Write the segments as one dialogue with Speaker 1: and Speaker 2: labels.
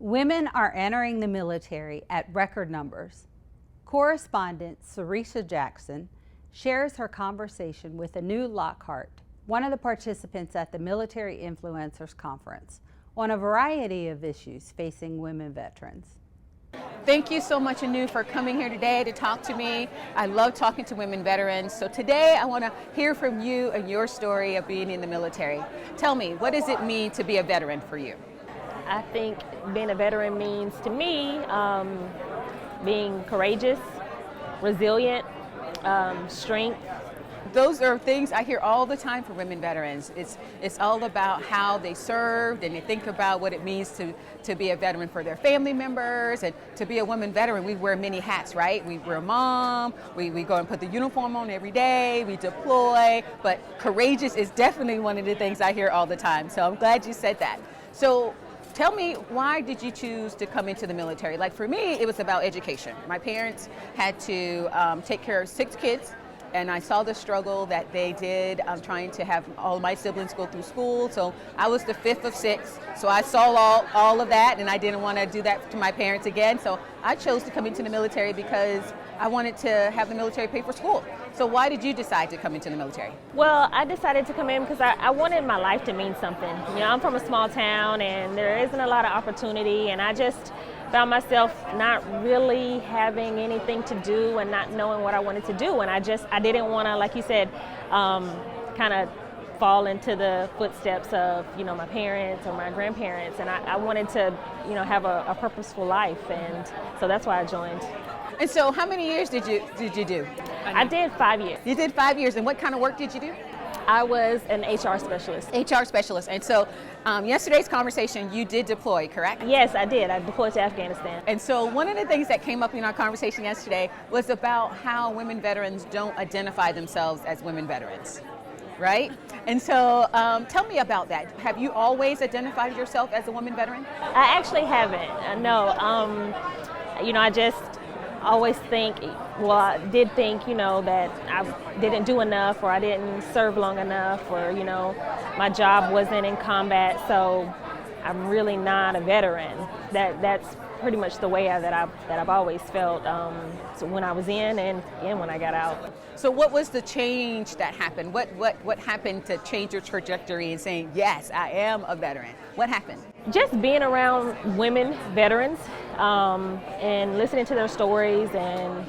Speaker 1: Women are entering the military at record numbers. Correspondent Cherissa Jackson shares her conversation with Anu Lockhart, one of the participants at the Military Influencers Conference, on a variety of issues facing women veterans.
Speaker 2: Thank you so much, Anu, for coming here today to talk to me. I love talking to women veterans. So today I want to hear from you and your story of being in the military. Tell me, what does it mean to be a veteran for you?
Speaker 3: I think being a veteran means to me being courageous, resilient, strength.
Speaker 2: Those are things I hear all the time from women veterans. It's all about how they served, and they think about what it means to be a veteran for their family members. And to be a woman veteran, we wear many hats, right? We're a mom, we go and put the uniform on every day, we deploy, but courageous is definitely one of the things I hear all the time. So I'm glad you said that. So tell me, why did you choose to come into the military? Like for me, it was about education. My parents had to take care of 6 kids, and I saw the struggle that they did trying to have all my siblings go through school. So I was the 5th of 6, so I saw all of that, and I didn't want to do that to my parents again. So I chose to come into the military because I wanted to have the military pay for school. So why did you decide to come into the military?
Speaker 3: Well, I decided to come in because I wanted my life to mean something. You know, I'm from a small town and there isn't a lot of opportunity, and I just found myself not really having anything to do and not knowing what I wanted to do. And I didn't want to, like you said, kind of fall into the footsteps of, you know, my parents or my grandparents. And I wanted to, you know, have a purposeful life. And so that's why I joined.
Speaker 2: And so how many years did you do?
Speaker 3: I did 5 years.
Speaker 2: You did 5 years, and what kind of work did you do?
Speaker 3: I was an HR specialist.
Speaker 2: HR specialist. And so yesterday's conversation, you did deploy, correct?
Speaker 3: Yes, I did. I deployed to Afghanistan.
Speaker 2: And so one of the things that came up in our conversation yesterday was about how women veterans don't identify themselves as women veterans, right? And so tell me about that. Have you always identified yourself as a woman veteran?
Speaker 3: I actually haven't. No. You know, I just always think, well, I did think, you know, that I didn't do enough, or I didn't serve long enough, or, you know, my job wasn't in combat, so I'm really not a veteran. That's pretty much the way that I've always felt, so when I was in and when I got out.
Speaker 2: So what was the change that happened? What happened to change your trajectory and saying, yes, I am a veteran? What happened?
Speaker 3: Just being around women veterans and listening to their stories and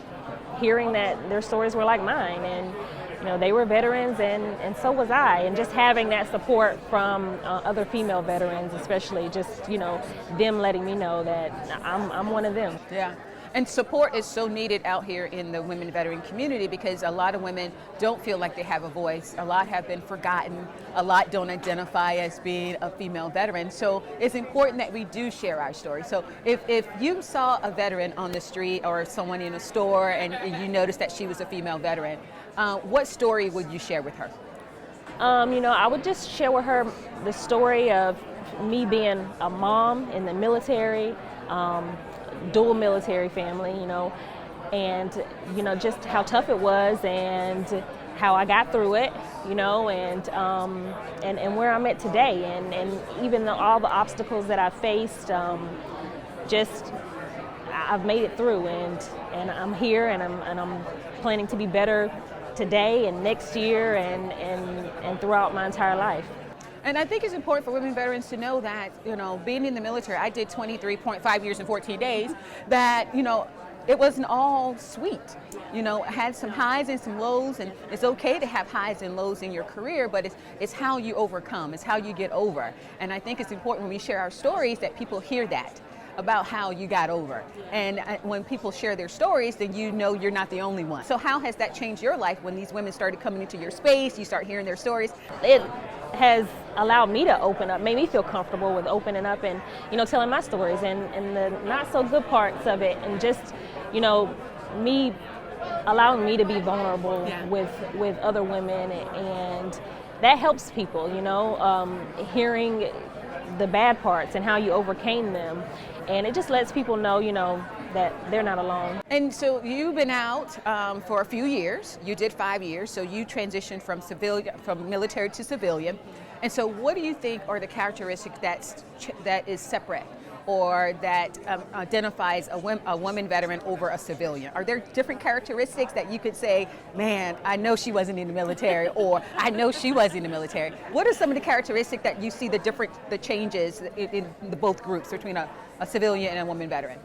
Speaker 3: hearing that their stories were like mine, and you know, they were veterans and so was I, and just having that support from other female veterans, especially, just, you know, them letting me know that I'm one of them.
Speaker 2: Yeah. And support is so needed out here in the women veteran community, because a lot of women don't feel like they have a voice. A lot have been forgotten. A lot don't identify as being a female veteran. So it's important that we do share our story. So if you saw a veteran on the street or someone in a store and you noticed that she was a female veteran, what story would you share with her?
Speaker 3: You know, I would just share with her the story of me being a mom in the military, dual military family, you know, and, you know, just how tough it was and how I got through it, you know, and where I'm at today, and even all the obstacles that I faced, just I've made it through, and I'm here, and I'm planning to be better today and next year and throughout my entire life.
Speaker 2: And I think it's important for women veterans to know that, you know, being in the military, I did 23.5 years and 14 days, that, you know, it wasn't all sweet. You know, it had some highs and some lows, and it's okay to have highs and lows in your career, but it's how you overcome, it's how you get over. And I think it's important when we share our stories that people hear that about how you got over. And when people share their stories, then you know you're not the only one. So how has that changed your life when these women started coming into your space, you start hearing their stories?
Speaker 3: It has allowed me to open up, made me feel comfortable with opening up and, you know, telling my stories and the not so good parts of it, and just, you know, me allowing me to be vulnerable with other women, and that helps people, you know, hearing the bad parts and how you overcame them, and it just lets people know, you know, that they're not alone.
Speaker 2: And so you've been out for a few years. You did 5 years, so you transitioned from military to civilian. And so what do you think are the characteristics that is separate or that identifies a woman veteran over a civilian? Are there different characteristics that you could say, man, I know she wasn't in the military, or I know she was in the military? What are some of the characteristics that you see the changes in the both groups between a civilian and a woman veteran?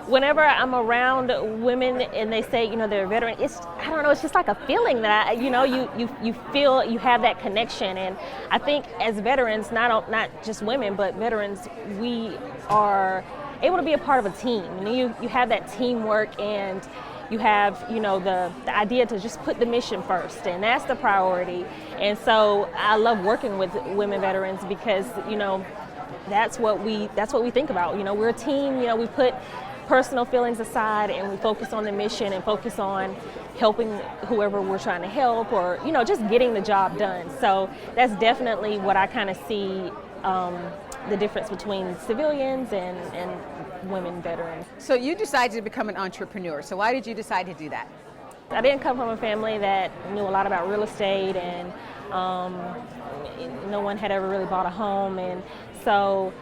Speaker 3: Whenever I'm around women and they say, they're a veteran, I don't know, it's just like a feeling that, you feel you have that connection. And I think as veterans, not just women, but veterans, we are able to be a part of a team. You have that teamwork, and you have, the idea to just put the mission first, and that's the priority. And so I love working with women veterans because, that's what we think about. We're a team. We put personal feelings aside and we focus on the mission and focus on helping whoever we're trying to help, or just getting the job done. So that's definitely what I kind of see, the difference between civilians and women veterans.
Speaker 2: So you decided to become an entrepreneur. So why did you decide to do that?
Speaker 3: I didn't come from a family that knew a lot about real estate, and no one had ever really bought a home. And so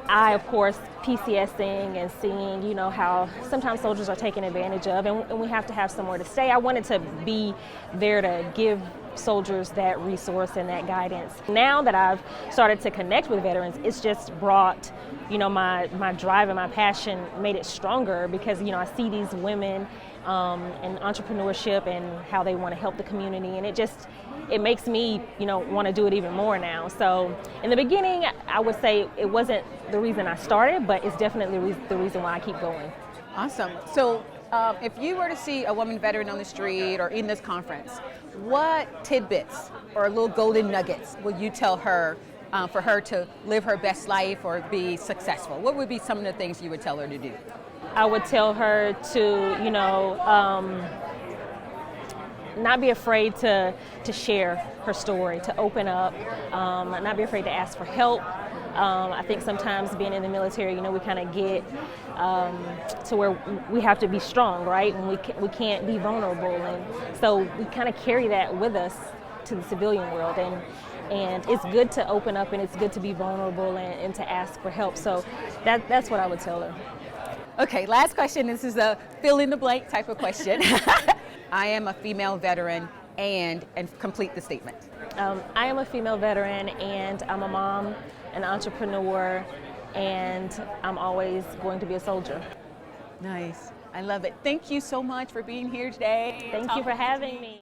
Speaker 3: I, of course, PCSing and seeing, how sometimes soldiers are taken advantage of, and we have to have somewhere to stay. I wanted to be there to give soldiers that resource and that guidance. Now that I've started to connect with veterans, it's just brought, my drive and my passion, made it stronger, because, I see these women and entrepreneurship and how they want to help the community, and it makes me, want to do it even more now. So in the beginning, I would say it wasn't the reason I started, but it's definitely the reason why I keep going.
Speaker 2: Awesome. So if you were to see a woman veteran on the street or in this conference, what tidbits or little golden nuggets will you tell her for her to live her best life or be successful? What would be some of the things you would tell her to do?
Speaker 3: I would tell her to, not be afraid to share her story, to open up, not be afraid to ask for help. I think sometimes being in the military, we kind of get to where we have to be strong, right? And we can't be vulnerable, and so we kind of carry that with us to the civilian world. And it's good to open up, and it's good to be vulnerable and to ask for help. So that's what I would tell her.
Speaker 2: Okay, last question. This is a fill-in-the-blank type of question. I am a female veteran, and complete the statement.
Speaker 3: I am a female veteran, and I'm a mom, an entrepreneur, and I'm always going to be a soldier.
Speaker 2: Nice. I love it. Thank you so much for being here today.
Speaker 3: Thank you for having me.